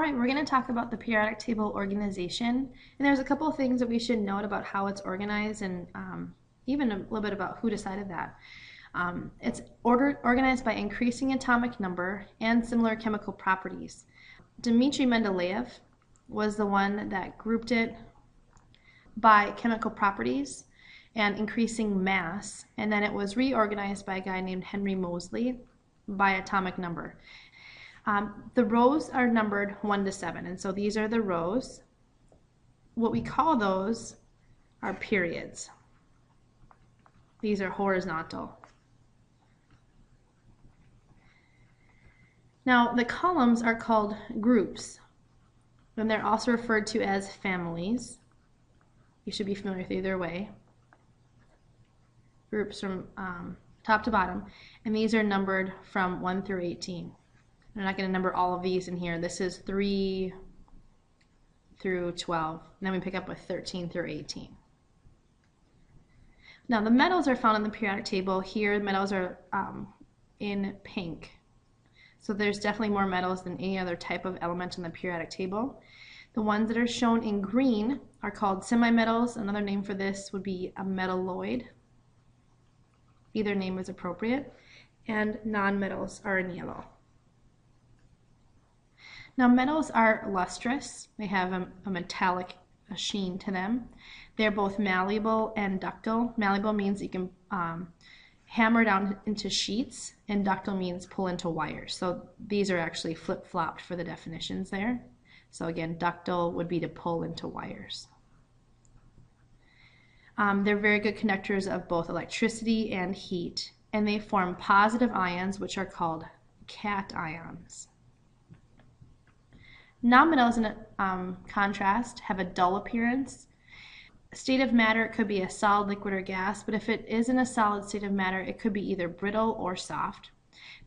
Alright, we're going to talk about the periodic table organization, and there's a couple of things that we should note about how it's organized and even a little bit about who decided that. It's organized by increasing atomic number and similar chemical properties. Dmitry Mendeleev was the one that grouped it by chemical properties and increasing mass, and then it was reorganized by a guy named Henry Moseley by atomic number. The rows are numbered 1 to 7, and so these are the rows. What we call those are periods. These are horizontal. Now, the columns are called groups, and they're also referred to as families. You should be familiar with either way. Groups from top to bottom, and these are numbered from 1 through 18. I'm not going to number all of these in here. This is 3 through 12. And then we pick up with 13 through 18. Now the metals are found in the periodic table. Here the metals are in pink. So there's definitely more metals than any other type of element in the periodic table. The ones that are shown in green are called semimetals. Another name for this would be a metalloid. Either name is appropriate. And nonmetals are in yellow. Now metals are lustrous. They have a metallic sheen to them. They're both malleable and ductile. Malleable means you can hammer down into sheets, and ductile means pull into wires. So these are actually flip-flopped for the definitions there. So again, ductile would be to pull into wires. They're very good conductors of both electricity and heat, and they form positive ions, which are called cations. Nonmetals, in contrast, have a dull appearance. State of matter, it could be a solid, liquid, or gas, but if it is in a solid state of matter, it could be either brittle or soft.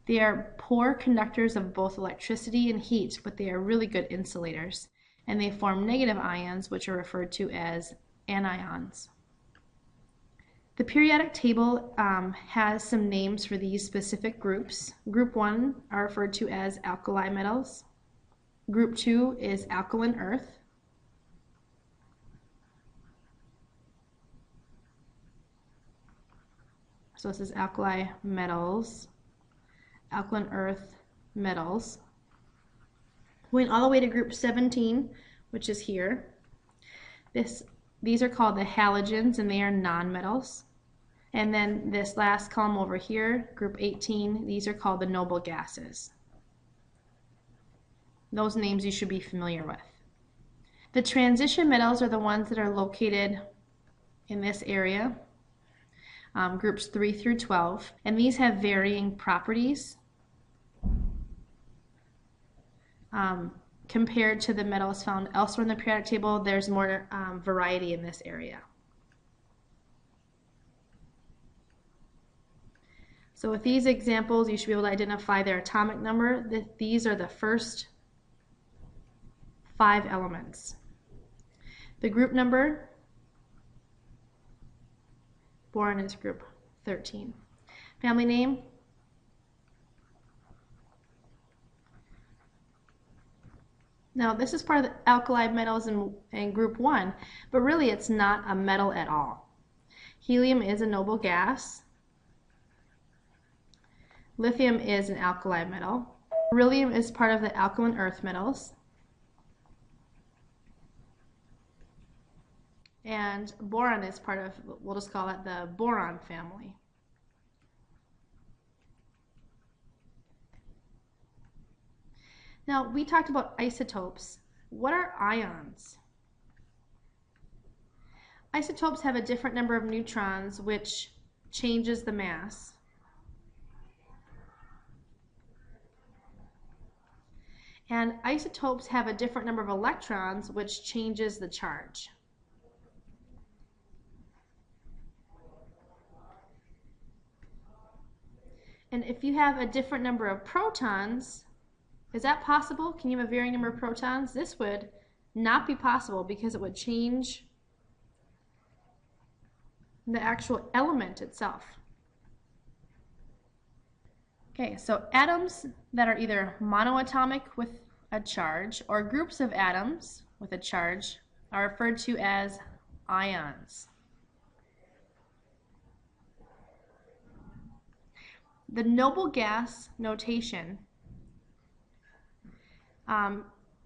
They are poor conductors of both electricity and heat, but they are really good insulators, and they form negative ions, which are referred to as anions. The periodic table has some names for these specific groups. Group 1 are referred to as alkali metals. Group 2 is alkaline earth. So this is alkali metals, alkaline earth metals. Going all the way to group 17, which is here. These are called the halogens, and they are nonmetals. And then this last column over here, group 18, these are called the noble gases. Those names you should be familiar with. The transition metals are the ones that are located in this area, groups 3 through 12, and these have varying properties compared to the metals found elsewhere in the periodic table. There's more variety in this area. So with these examples, you should be able to identify their atomic number. These are the first 5 elements. The group number, boron is group 13. Family name, now this is part of the alkali metals in group 1, but really it's not a metal at all. Helium is a noble gas. Lithium is an alkali metal. Beryllium is part of the alkaline earth metals. And boron is part of, we'll just call it the boron family. Now, we talked about isotopes. What are ions? Isotopes have a different number of neutrons, which changes the mass. And isotopes have a different number of electrons, which changes the charge. And if you have a different number of protons, is that possible? Can you have a varying number of protons? This would not be possible because it would change the actual element itself. Okay, so atoms that are either monoatomic with a charge, or groups of atoms with a charge, are referred to as ions. The noble gas notation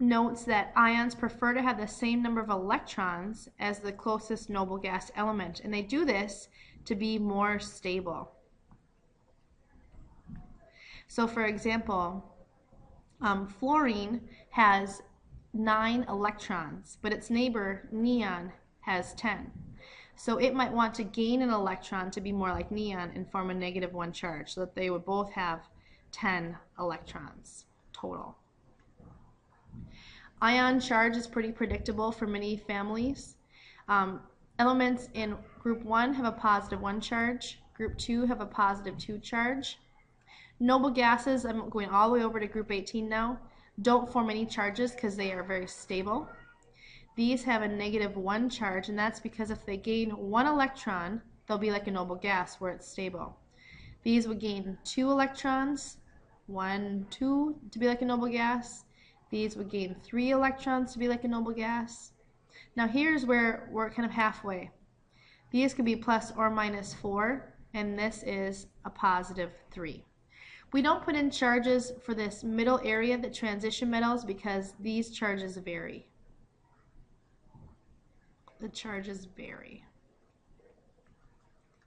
notes that ions prefer to have the same number of electrons as the closest noble gas element, and they do this to be more stable. So for example, fluorine has 9 electrons, but its neighbor, neon, has 10. So it might want to gain an electron to be more like neon and form a -1 charge, so that they would both have 10 electrons total. Ion charge is pretty predictable for many families. Elements in group 1 have a +1 charge, group 2 have a +2 charge. Noble gases, I'm going all the way over to group 18 now, don't form any charges because they are very stable. These have a -1 charge, and that's because if they gain 1 electron, they'll be like a noble gas where it's stable. These would gain 2 electrons, 1, 2, to be like a noble gas. These would gain 3 electrons to be like a noble gas. Now here's where we're kind of halfway. These could be plus or minus 4, and this is a +3. We don't put in charges for this middle area, the transition metals, because these charges vary. The charges vary.